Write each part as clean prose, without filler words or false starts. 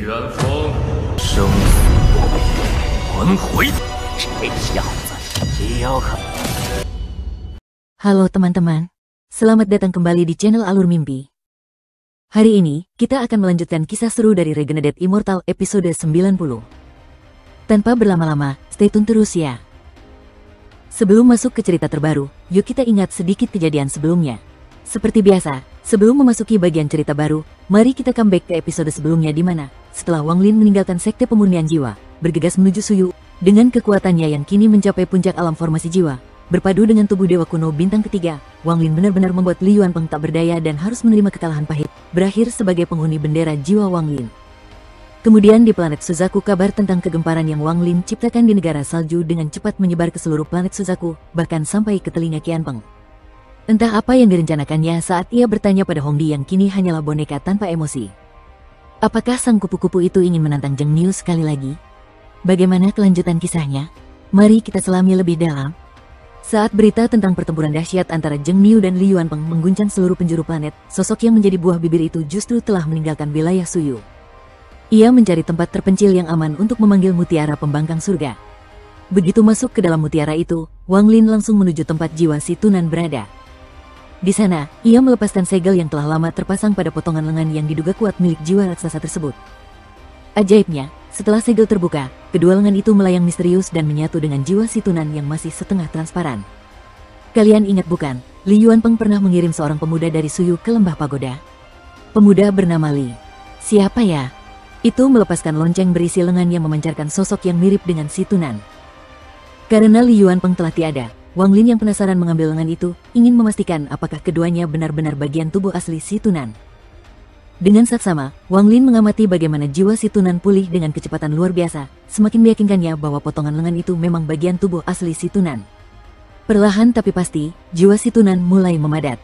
元丰，生死不比，轮回。这小子也有可能。 Halo teman-teman, selamat datang kembali di channel Alur Mimpi. Hari ini, kita akan melanjutkan kisah seru dari Regenedate Immortal episode 90. Tanpa berlama-lama, stay tune terus ya. Sebelum masuk ke cerita terbaru, yuk kita ingat sedikit kejadian sebelumnya. Seperti biasa, sebelum memasuki bagian cerita baru, mari kita comeback ke episode sebelumnya di mana, setelah Wang Lin meninggalkan sekte pemurnian jiwa, bergegas menuju Suyu, dengan kekuatannya yang kini mencapai puncak alam formasi jiwa. Berpadu dengan tubuh dewa kuno bintang ketiga, Wang Lin benar-benar membuat Li Yuanpeng tak berdaya dan harus menerima kekalahan pahit, berakhir sebagai penghuni bendera jiwa Wang Lin. Kemudian di planet Suzaku, kabar tentang kegemparan yang Wang Lin ciptakan di negara salju dengan cepat menyebar ke seluruh planet Suzaku, bahkan sampai ke telinga Qianpeng. Entah apa yang direncanakannya saat ia bertanya pada Hongdi yang kini hanyalah boneka tanpa emosi. Apakah sang kupu-kupu itu ingin menantang Zheng Niu sekali lagi? Bagaimana kelanjutan kisahnya? Mari kita selami lebih dalam. Saat berita tentang pertempuran dahsyat antara Zheng Niu dan Li Yuanpeng mengguncang seluruh penjuru planet, sosok yang menjadi buah bibir itu justru telah meninggalkan wilayah Suyu. Ia mencari tempat terpencil yang aman untuk memanggil mutiara pembangkang surga. Begitu masuk ke dalam mutiara itu, Wang Lin langsung menuju tempat jiwa si Tunan berada. Di sana, ia melepaskan segel yang telah lama terpasang pada potongan lengan yang diduga kuat milik jiwa raksasa tersebut. Ajaibnya, setelah segel terbuka, kedua lengan itu melayang misterius dan menyatu dengan jiwa si Tunan yang masih setengah transparan. Kalian ingat bukan, Li Yuanpeng pernah mengirim seorang pemuda dari Suyu ke lembah pagoda? Pemuda bernama Li. Siapa ya? Itu melepaskan lonceng berisi lengan yang memancarkan sosok yang mirip dengan si Tunan. Karena Li Yuanpeng telah tiada, Wang Lin yang penasaran mengambil lengan itu, ingin memastikan apakah keduanya benar-benar bagian tubuh asli si Tunan. Dengan saksama, Wang Lin mengamati bagaimana jiwa si Tunan pulih dengan kecepatan luar biasa, semakin meyakinkannya bahwa potongan lengan itu memang bagian tubuh asli si Tunan. Perlahan tapi pasti, jiwa si Tunan mulai memadat.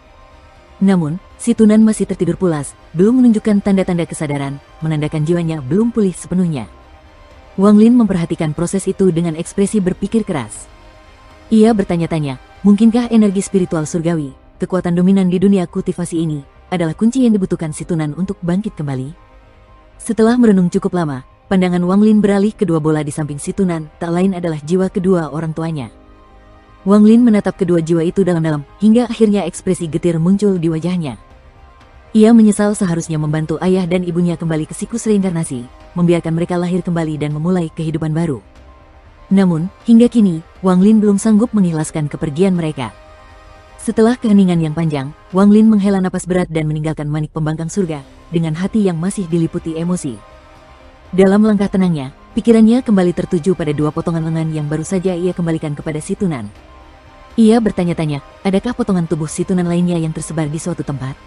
Namun, si Tunan masih tertidur pulas, belum menunjukkan tanda-tanda kesadaran, menandakan jiwanya belum pulih sepenuhnya. Wang Lin memperhatikan proses itu dengan ekspresi berpikir keras. Ia bertanya-tanya, mungkinkah energi spiritual surgawi, kekuatan dominan di dunia kultivasi ini, adalah kunci yang dibutuhkan si Tunan untuk bangkit kembali? Setelah merenung cukup lama, pandangan Wang Lin beralih ke dua bola di samping si Tunan, tak lain adalah jiwa kedua orang tuanya. Wang Lin menatap kedua jiwa itu dalam-dalam, hingga akhirnya ekspresi getir muncul di wajahnya. Ia menyesal seharusnya membantu ayah dan ibunya kembali ke siklus reinkarnasi, membiarkan mereka lahir kembali dan memulai kehidupan baru. Namun, hingga kini, Wang Lin belum sanggup mengikhlaskan kepergian mereka. Setelah keheningan yang panjang, Wang Lin menghela napas berat dan meninggalkan manik pembangkang surga, dengan hati yang masih diliputi emosi. Dalam langkah tenangnya, pikirannya kembali tertuju pada dua potongan lengan yang baru saja ia kembalikan kepada si Tunan. Ia bertanya-tanya, adakah potongan tubuh si Tunan lainnya yang tersebar di suatu tempat?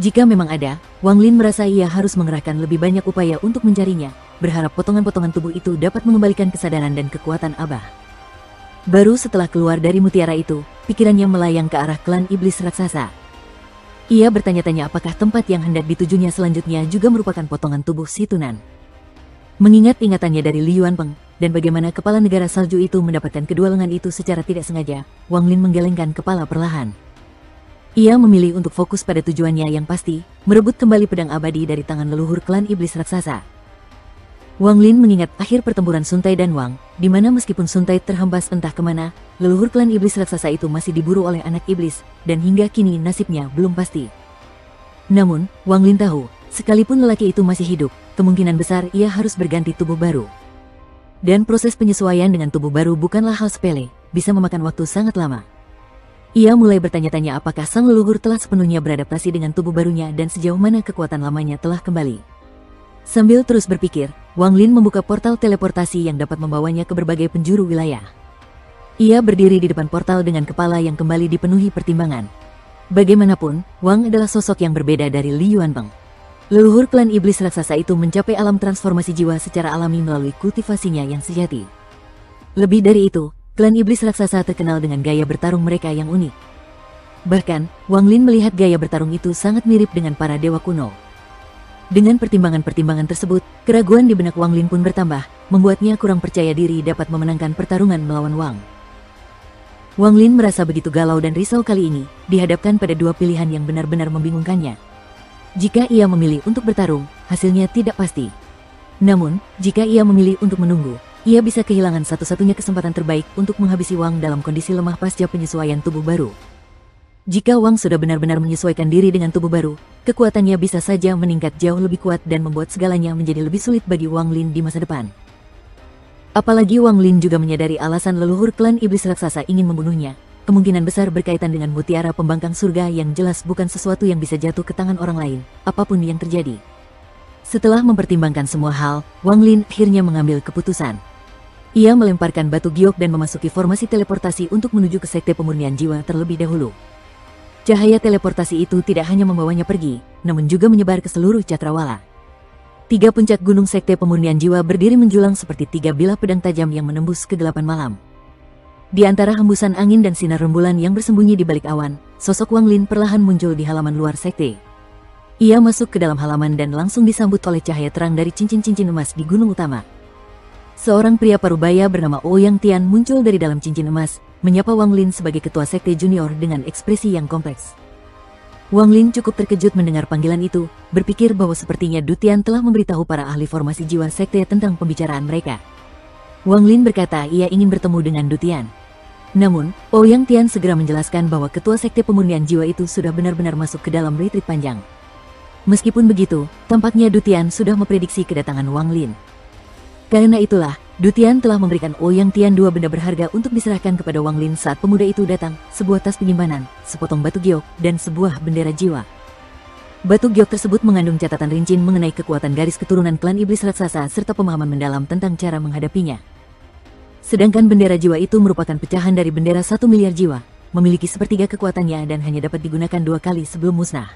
Jika memang ada, Wang Lin merasa ia harus mengerahkan lebih banyak upaya untuk mencarinya, berharap potongan-potongan tubuh itu dapat mengembalikan kesadaran dan kekuatan Abah. Baru setelah keluar dari mutiara itu, pikirannya melayang ke arah klan iblis raksasa. Ia bertanya-tanya apakah tempat yang hendak ditujunya selanjutnya juga merupakan potongan tubuh si Tunan. Mengingat ingatannya dari Li Yuanpeng, dan bagaimana kepala negara salju itu mendapatkan kedua lengan itu secara tidak sengaja, Wang Lin menggelengkan kepala perlahan. Ia memilih untuk fokus pada tujuannya yang pasti, merebut kembali pedang abadi dari tangan leluhur klan iblis raksasa. Wang Lin mengingat akhir pertempuran Sun Tai dan Wang, di mana meskipun Sun Tai terhempas entah kemana, leluhur klan iblis raksasa itu masih diburu oleh anak iblis, dan hingga kini nasibnya belum pasti. Namun, Wang Lin tahu, sekalipun lelaki itu masih hidup, kemungkinan besar ia harus berganti tubuh baru. Dan proses penyesuaian dengan tubuh baru bukanlah hal sepele, bisa memakan waktu sangat lama. Ia mulai bertanya-tanya apakah sang leluhur telah sepenuhnya beradaptasi dengan tubuh barunya dan sejauh mana kekuatan lamanya telah kembali. Sambil terus berpikir, Wang Lin membuka portal teleportasi yang dapat membawanya ke berbagai penjuru wilayah. Ia berdiri di depan portal dengan kepala yang kembali dipenuhi pertimbangan. Bagaimanapun, Wang adalah sosok yang berbeda dari Li Yuanpeng. Leluhur klan iblis raksasa itu mencapai alam transformasi jiwa secara alami melalui kultivasinya yang sejati. Lebih dari itu, klan iblis raksasa terkenal dengan gaya bertarung mereka yang unik. Bahkan, Wang Lin melihat gaya bertarung itu sangat mirip dengan para dewa kuno. Dengan pertimbangan-pertimbangan tersebut, keraguan di benak Wang Lin pun bertambah, membuatnya kurang percaya diri dapat memenangkan pertarungan melawan Wang. Wang Lin merasa begitu galau dan risau kali ini, dihadapkan pada dua pilihan yang benar-benar membingungkannya. Jika ia memilih untuk bertarung, hasilnya tidak pasti. Namun, jika ia memilih untuk menunggu, ia bisa kehilangan satu-satunya kesempatan terbaik untuk menghabisi Wang dalam kondisi lemah pasca penyesuaian tubuh baru. Jika Wang sudah benar-benar menyesuaikan diri dengan tubuh baru, kekuatannya bisa saja meningkat jauh lebih kuat dan membuat segalanya menjadi lebih sulit bagi Wang Lin di masa depan. Apalagi Wang Lin juga menyadari alasan leluhur klan iblis raksasa ingin membunuhnya, kemungkinan besar berkaitan dengan mutiara pembangkang surga yang jelas bukan sesuatu yang bisa jatuh ke tangan orang lain, apapun yang terjadi. Setelah mempertimbangkan semua hal, Wang Lin akhirnya mengambil keputusan. Ia melemparkan batu giok dan memasuki formasi teleportasi untuk menuju ke sekte pemurnian jiwa terlebih dahulu. Cahaya teleportasi itu tidak hanya membawanya pergi, namun juga menyebar ke seluruh cakrawala. 3 puncak gunung sekte pemurnian jiwa berdiri menjulang seperti 3 bilah pedang tajam yang menembus kegelapan malam. Di antara hembusan angin dan sinar rembulan yang bersembunyi di balik awan, sosok Wang Lin perlahan muncul di halaman luar sekte. Ia masuk ke dalam halaman dan langsung disambut oleh cahaya terang dari cincin-cincin emas di gunung utama. Seorang pria parubaya bernama Ouyang Tian muncul dari dalam cincin emas, menyapa Wang Lin sebagai ketua sekte junior dengan ekspresi yang kompleks. Wang Lin cukup terkejut mendengar panggilan itu, berpikir bahwa sepertinya Du Tian telah memberitahu para ahli formasi jiwa sekte tentang pembicaraan mereka. Wang Lin berkata ia ingin bertemu dengan Du Tian. Namun, Ouyang Tian segera menjelaskan bahwa ketua sekte pemurnian jiwa itu sudah benar-benar masuk ke dalam retreat panjang. Meskipun begitu, tampaknya Du Tian sudah memprediksi kedatangan Wang Lin. Karena itulah, Du Tian telah memberikan Ouyang Tian 2 benda berharga untuk diserahkan kepada Wang Lin saat pemuda itu datang, sebuah tas penyimpanan, sepotong batu giok, dan sebuah bendera jiwa. Batu giok tersebut mengandung catatan rinci mengenai kekuatan garis keturunan klan iblis raksasa serta pemahaman mendalam tentang cara menghadapinya. Sedangkan bendera jiwa itu merupakan pecahan dari bendera 1 miliar jiwa, memiliki sepertiga kekuatannya dan hanya dapat digunakan 2 kali sebelum musnah.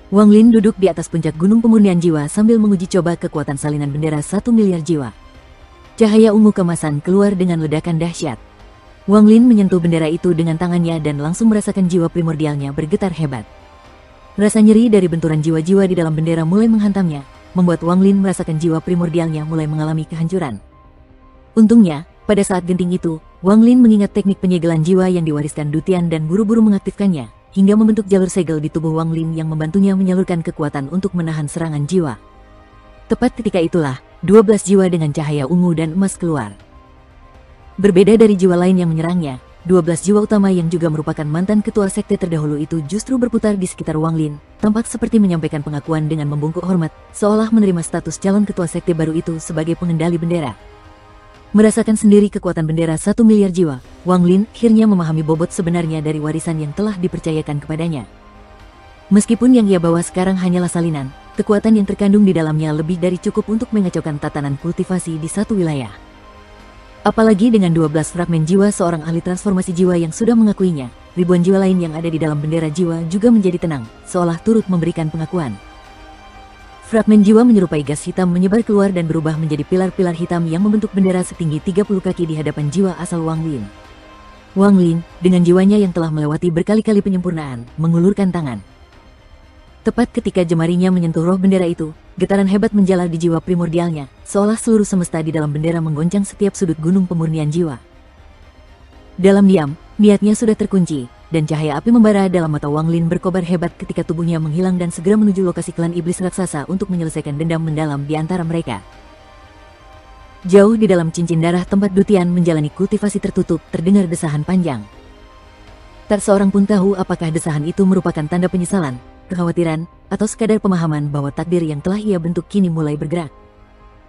Wang Lin duduk di atas puncak gunung pemurnian jiwa sambil menguji coba kekuatan salinan bendera 1 miliar jiwa. Cahaya ungu kemasan keluar dengan ledakan dahsyat. Wang Lin menyentuh bendera itu dengan tangannya dan langsung merasakan jiwa primordialnya bergetar hebat. Rasa nyeri dari benturan jiwa-jiwa di dalam bendera mulai menghantamnya, membuat Wang Lin merasakan jiwa primordialnya mulai mengalami kehancuran. Untungnya, pada saat genting itu, Wang Lin mengingat teknik penyegelan jiwa yang diwariskan Du Tian dan buru-buru mengaktifkannya, hingga membentuk jalur segel di tubuh Wang Lin yang membantunya menyalurkan kekuatan untuk menahan serangan jiwa. Tepat ketika itulah, 12 jiwa dengan cahaya ungu dan emas keluar. Berbeda dari jiwa lain yang menyerangnya, 12 jiwa utama yang juga merupakan mantan ketua sekte terdahulu itu justru berputar di sekitar Wang Lin, tampak seperti menyampaikan pengakuan dengan membungkuk hormat, seolah menerima status calon ketua sekte baru itu sebagai pengendali bendera. Merasakan sendiri kekuatan bendera 1 miliar jiwa, Wang Lin akhirnya memahami bobot sebenarnya dari warisan yang telah dipercayakan kepadanya. Meskipun yang ia bawa sekarang hanyalah salinan, kekuatan yang terkandung di dalamnya lebih dari cukup untuk mengacaukan tatanan kultivasi di satu wilayah. Apalagi dengan 12 fragmen jiwa seorang ahli transformasi jiwa yang sudah mengakuinya, ribuan jiwa lain yang ada di dalam bendera jiwa juga menjadi tenang, seolah turut memberikan pengakuan. Fragmen jiwa menyerupai gas hitam menyebar keluar dan berubah menjadi pilar-pilar hitam yang membentuk bendera setinggi 30 kaki di hadapan jiwa asal Wang Lin. Wang Lin, dengan jiwanya yang telah melewati berkali-kali penyempurnaan, mengulurkan tangan. Tepat ketika jemarinya menyentuh roh bendera itu, getaran hebat menjalar di jiwa primordialnya, seolah seluruh semesta di dalam bendera menggoncang setiap sudut gunung pemurnian jiwa. Dalam diam, niatnya sudah terkunci, dan cahaya api membara dalam mata Wang Lin berkobar hebat ketika tubuhnya menghilang dan segera menuju lokasi klan iblis raksasa untuk menyelesaikan dendam mendalam di antara mereka. Jauh di dalam cincin darah tempat Du Tian menjalani kultivasi tertutup, terdengar desahan panjang. Tak seorang pun tahu apakah desahan itu merupakan tanda penyesalan, kekhawatiran, atau sekadar pemahaman bahwa takdir yang telah ia bentuk kini mulai bergerak.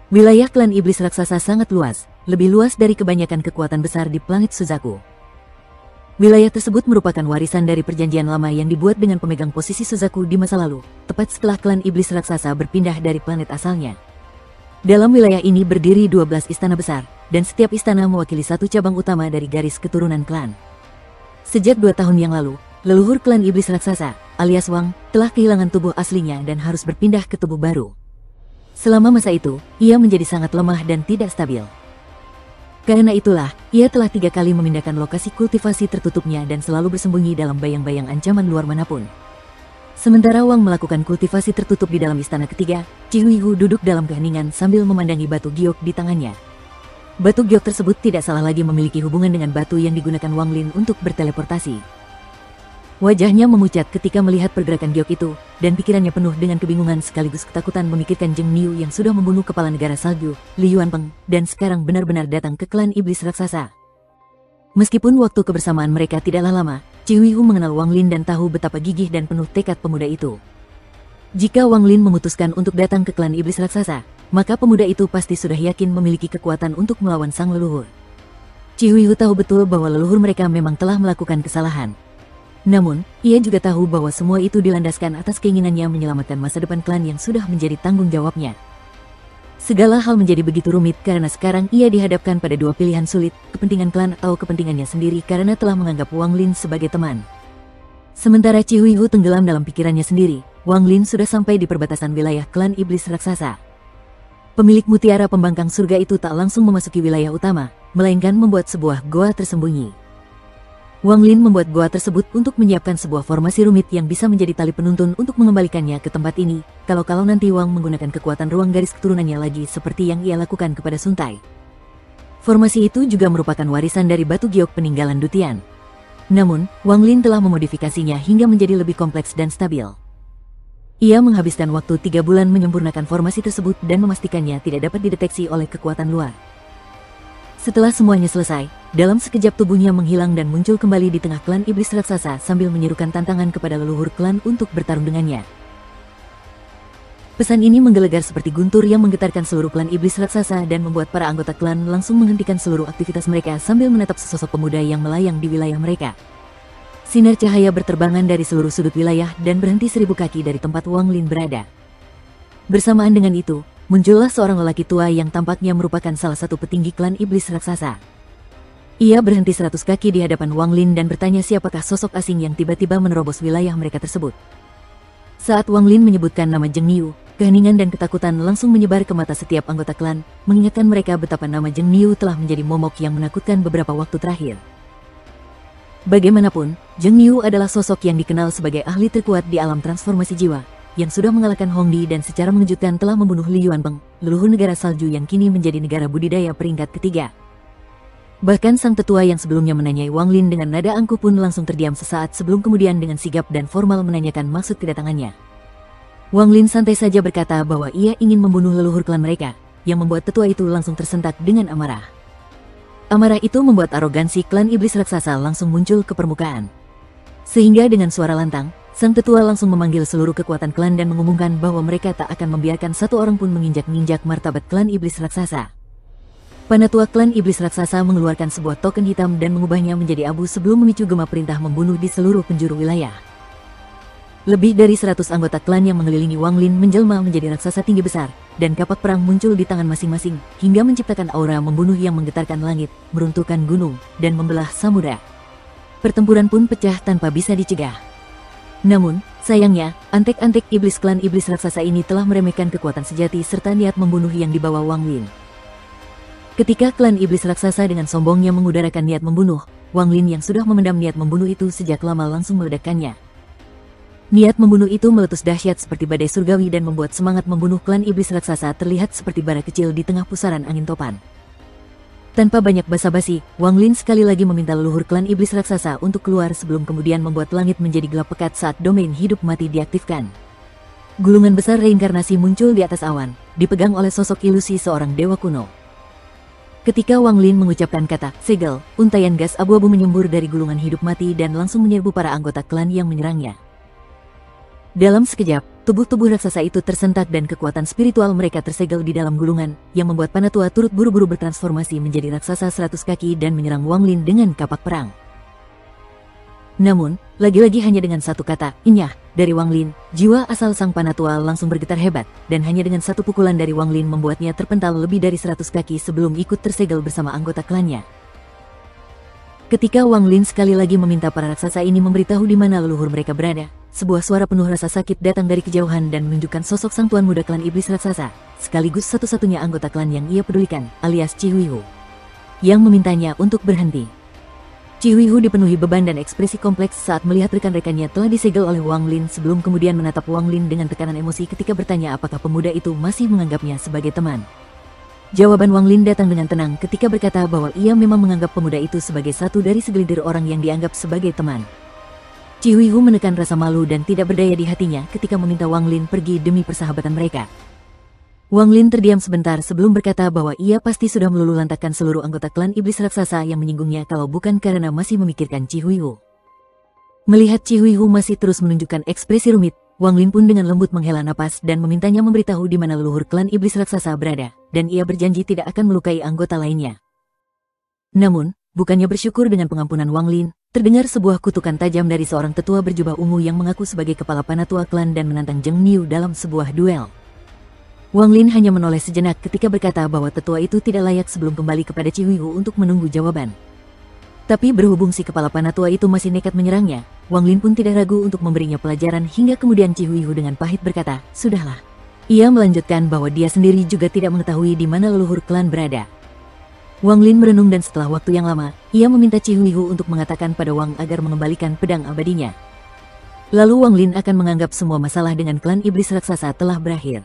Wilayah klan iblis raksasa sangat luas, lebih luas dari kebanyakan kekuatan besar di planet Suzaku. Wilayah tersebut merupakan warisan dari perjanjian lama yang dibuat dengan pemegang posisi Suzaku di masa lalu, tepat setelah klan iblis raksasa berpindah dari planet asalnya. Dalam wilayah ini berdiri 12 istana besar, dan setiap istana mewakili satu cabang utama dari garis keturunan klan. Sejak 2 tahun yang lalu, leluhur klan iblis raksasa, alias Wang, telah kehilangan tubuh aslinya dan harus berpindah ke tubuh baru. Selama masa itu, ia menjadi sangat lemah dan tidak stabil. Karena itulah, ia telah 3 kali memindahkan lokasi kultivasi tertutupnya dan selalu bersembunyi dalam bayang-bayang ancaman luar manapun. Sementara Wang melakukan kultivasi tertutup di dalam istana ketiga, Cihuihu duduk dalam keheningan sambil memandangi batu giok di tangannya. Batu giok tersebut tidak salah lagi memiliki hubungan dengan batu yang digunakan Wang Lin untuk berteleportasi. Wajahnya memucat ketika melihat pergerakan giok itu, dan pikirannya penuh dengan kebingungan sekaligus ketakutan memikirkan Zheng Niu yang sudah membunuh kepala negara salju, Li Yuanpeng, dan sekarang benar-benar datang ke klan iblis raksasa. Meskipun waktu kebersamaan mereka tidaklah lama, Cihuihu mengenal Wang Lin dan tahu betapa gigih dan penuh tekad pemuda itu. Jika Wang Lin memutuskan untuk datang ke klan iblis raksasa, maka pemuda itu pasti sudah yakin memiliki kekuatan untuk melawan sang leluhur. Cihuihu tahu betul bahwa leluhur mereka memang telah melakukan kesalahan. Namun, ia juga tahu bahwa semua itu dilandaskan atas keinginannya menyelamatkan masa depan klan yang sudah menjadi tanggung jawabnya. Segala hal menjadi begitu rumit karena sekarang ia dihadapkan pada dua pilihan sulit, kepentingan klan atau kepentingannya sendiri karena telah menganggap Wang Lin sebagai teman. Sementara Cihuihu tenggelam dalam pikirannya sendiri, Wang Lin sudah sampai di perbatasan wilayah klan iblis raksasa. Pemilik mutiara pembangkang surga itu tak langsung memasuki wilayah utama, melainkan membuat sebuah goa tersembunyi. Wang Lin membuat goa tersebut untuk menyiapkan sebuah formasi rumit yang bisa menjadi tali penuntun untuk mengembalikannya ke tempat ini, kalau nanti Wang menggunakan kekuatan ruang garis keturunannya lagi seperti yang ia lakukan kepada Sun Tai. Formasi itu juga merupakan warisan dari batu giok peninggalan Dutian. Namun, Wang Lin telah memodifikasinya hingga menjadi lebih kompleks dan stabil. Ia menghabiskan waktu 3 bulan menyempurnakan formasi tersebut dan memastikannya tidak dapat dideteksi oleh kekuatan luar. Setelah semuanya selesai, dalam sekejap tubuhnya menghilang dan muncul kembali di tengah klan iblis raksasa sambil menyerukan tantangan kepada leluhur klan untuk bertarung dengannya. Pesan ini menggelegar seperti guntur yang menggetarkan seluruh klan iblis raksasa dan membuat para anggota klan langsung menghentikan seluruh aktivitas mereka sambil menatap sesosok pemuda yang melayang di wilayah mereka. Sinar cahaya berterbangan dari seluruh sudut wilayah dan berhenti 1000 kaki dari tempat Wang Lin berada. Bersamaan dengan itu, muncullah seorang lelaki tua yang tampaknya merupakan salah satu petinggi klan iblis raksasa. Ia berhenti 100 kaki di hadapan Wang Lin dan bertanya siapakah sosok asing yang tiba-tiba menerobos wilayah mereka tersebut. Saat Wang Lin menyebutkan nama Zheng Niu, keheningan dan ketakutan langsung menyebar ke mata setiap anggota klan, mengingatkan mereka betapa nama Zheng Niu telah menjadi momok yang menakutkan beberapa waktu terakhir. Bagaimanapun, Zheng Niu adalah sosok yang dikenal sebagai ahli terkuat di alam transformasi jiwa, yang sudah mengalahkan Hong Di dan secara mengejutkan telah membunuh Li Yuanpeng, leluhur negara salju yang kini menjadi negara budidaya peringkat ketiga. Bahkan sang tetua yang sebelumnya menanyai Wang Lin dengan nada angkuh pun langsung terdiam sesaat sebelum kemudian dengan sigap dan formal menanyakan maksud kedatangannya. Wang Lin santai saja berkata bahwa ia ingin membunuh leluhur klan mereka, yang membuat tetua itu langsung tersentak dengan amarah. Amarah itu membuat arogansi klan iblis raksasa langsung muncul ke permukaan. Sehingga dengan suara lantang, sang tetua langsung memanggil seluruh kekuatan klan dan mengumumkan bahwa mereka tak akan membiarkan satu orang pun menginjak-ninjak martabat klan iblis raksasa. Panatua klan iblis raksasa mengeluarkan sebuah token hitam dan mengubahnya menjadi abu sebelum memicu gema perintah membunuh di seluruh penjuru wilayah. Lebih dari 100 anggota klan yang mengelilingi Wang Lin menjelma menjadi raksasa tinggi besar, dan kapak perang muncul di tangan masing-masing, hingga menciptakan aura membunuh yang menggetarkan langit, meruntuhkan gunung, dan membelah samudra. Pertempuran pun pecah tanpa bisa dicegah. Namun, sayangnya, antek-antek iblis klan iblis raksasa ini telah meremehkan kekuatan sejati serta niat membunuh yang dibawa Wang Lin. Ketika klan iblis raksasa dengan sombongnya mengudarakan niat membunuh, Wang Lin yang sudah memendam niat membunuh itu sejak lama langsung meledakkannya. Niat membunuh itu meletus dahsyat seperti badai surgawi dan membuat semangat membunuh klan iblis raksasa terlihat seperti bara kecil di tengah pusaran angin topan. Tanpa banyak basa-basi, Wang Lin sekali lagi meminta leluhur klan iblis raksasa untuk keluar sebelum kemudian membuat langit menjadi gelap pekat saat domain hidup mati diaktifkan. Gulungan besar reinkarnasi muncul di atas awan, dipegang oleh sosok ilusi seorang dewa kuno. Ketika Wang Lin mengucapkan kata segel, untaian gas abu-abu menyembur dari gulungan hidup mati dan langsung menyerbu para anggota klan yang menyerangnya. Dalam sekejap, tubuh-tubuh raksasa itu tersentak dan kekuatan spiritual mereka tersegel di dalam gulungan, yang membuat Panatua turut buru-buru bertransformasi menjadi raksasa 100 kaki dan menyerang Wang Lin dengan kapak perang. Namun, lagi-lagi hanya dengan satu kata, "Inyah," dari Wang Lin, jiwa asal sang Panatua langsung bergetar hebat, dan hanya dengan satu pukulan dari Wang Lin membuatnya terpental lebih dari 100 kaki sebelum ikut tersegel bersama anggota klannya. Ketika Wang Lin sekali lagi meminta para raksasa ini memberitahu di mana leluhur mereka berada, sebuah suara penuh rasa sakit datang dari kejauhan dan menunjukkan sosok sang tuan muda klan iblis raksasa, sekaligus satu-satunya anggota klan yang ia pedulikan, alias Cihuihu, yang memintanya untuk berhenti. Cihuihu dipenuhi beban dan ekspresi kompleks saat melihat rekan-rekannya telah disegel oleh Wang Lin sebelum kemudian menatap Wang Lin dengan tekanan emosi ketika bertanya apakah pemuda itu masih menganggapnya sebagai teman. Jawaban Wang Lin datang dengan tenang ketika berkata bahwa ia memang menganggap pemuda itu sebagai satu dari segelintir orang yang dianggap sebagai teman. Chi Huihu menekan rasa malu dan tidak berdaya di hatinya ketika meminta Wang Lin pergi demi persahabatan mereka. Wang Lin terdiam sebentar sebelum berkata bahwa ia pasti sudah meluluhlantakkan seluruh anggota klan iblis raksasa yang menyinggungnya kalau bukan karena masih memikirkan Chi Huihu. Melihat Chi Huihu masih terus menunjukkan ekspresi rumit, Wang Lin pun dengan lembut menghela napas dan memintanya memberitahu di mana leluhur klan iblis raksasa berada, dan ia berjanji tidak akan melukai anggota lainnya. Namun, bukannya bersyukur dengan pengampunan Wang Lin, terdengar sebuah kutukan tajam dari seorang tetua berjubah ungu yang mengaku sebagai kepala panatua klan dan menantang Zheng Niu dalam sebuah duel. Wang Lin hanya menoleh sejenak ketika berkata bahwa tetua itu tidak layak sebelum kembali kepada Chi Huihu untuk menunggu jawaban. Tapi berhubung si kepala panatua itu masih nekat menyerangnya, Wang Lin pun tidak ragu untuk memberinya pelajaran hingga kemudian Chi Huihu dengan pahit berkata, "Sudahlah." Ia melanjutkan bahwa dia sendiri juga tidak mengetahui di mana leluhur klan berada. Wang Lin merenung dan setelah waktu yang lama, ia meminta Chi Huihu untuk mengatakan pada Wang agar mengembalikan pedang abadinya. Lalu Wang Lin akan menganggap semua masalah dengan klan iblis raksasa telah berakhir.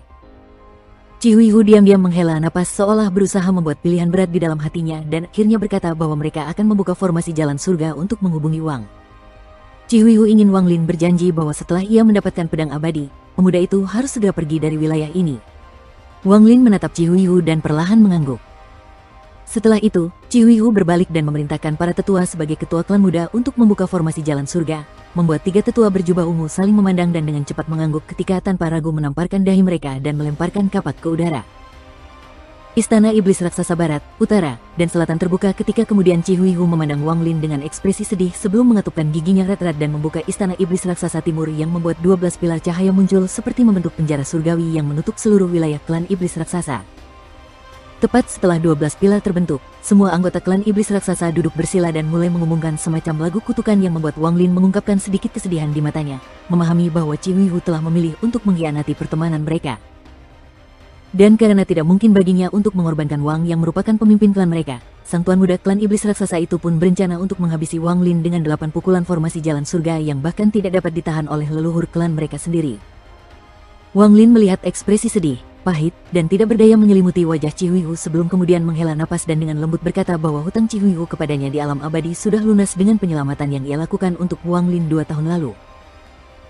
Chi Huihu diam-diam menghela napas seolah berusaha membuat pilihan berat di dalam hatinya dan akhirnya berkata bahwa mereka akan membuka formasi jalan surga untuk menghubungi Wang. Chi Huihu ingin Wang Lin berjanji bahwa setelah ia mendapatkan pedang abadi, pemuda itu harus segera pergi dari wilayah ini. Wang Lin menatap Chi Huihu dan perlahan mengangguk. Setelah itu, Chi Huihu berbalik dan memerintahkan para tetua sebagai ketua klan muda untuk membuka formasi jalan surga, membuat tiga tetua berjubah ungu saling memandang dan dengan cepat mengangguk ketika tanpa ragu menamparkan dahi mereka dan melemparkan kapak ke udara. Istana Iblis Raksasa Barat, Utara, dan Selatan terbuka ketika kemudian Chi Huihu memandang Wang Lin dengan ekspresi sedih sebelum mengatupkan giginya erat-erat dan membuka Istana Iblis Raksasa Timur yang membuat 12 pilar cahaya muncul seperti membentuk penjara surgawi yang menutup seluruh wilayah klan Iblis Raksasa. Tepat setelah 12 pilar terbentuk, semua anggota klan iblis raksasa duduk bersila dan mulai mengumumkan semacam lagu kutukan yang membuat Wang Lin mengungkapkan sedikit kesedihan di matanya, memahami bahwa Chi Huihu telah memilih untuk mengkhianati pertemanan mereka. Dan karena tidak mungkin baginya untuk mengorbankan Wang yang merupakan pemimpin klan mereka, sang tuan muda klan iblis raksasa itu pun berencana untuk menghabisi Wang Lin dengan 8 pukulan formasi jalan surga yang bahkan tidak dapat ditahan oleh leluhur klan mereka sendiri. Wang Lin melihat ekspresi sedih, pahit, dan tidak berdaya menyelimuti wajah Chi Huihu sebelum kemudian menghela napas dan dengan lembut berkata bahwa hutang Chi Huihu kepadanya di alam abadi sudah lunas dengan penyelamatan yang ia lakukan untuk Wang Lin 2 tahun lalu.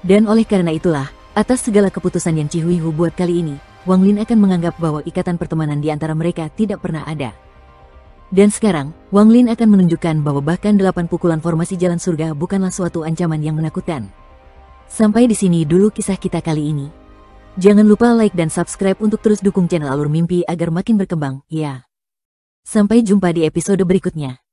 Dan oleh karena itulah, atas segala keputusan yang Chi Huihu buat kali ini, Wang Lin akan menganggap bahwa ikatan pertemanan di antara mereka tidak pernah ada. Dan sekarang, Wang Lin akan menunjukkan bahwa bahkan 8 pukulan formasi jalan surga bukanlah suatu ancaman yang menakutkan. Sampai di sini dulu kisah kita kali ini. Jangan lupa like dan subscribe untuk terus dukung channel Alur Mimpi agar makin berkembang, ya. Sampai jumpa di episode berikutnya.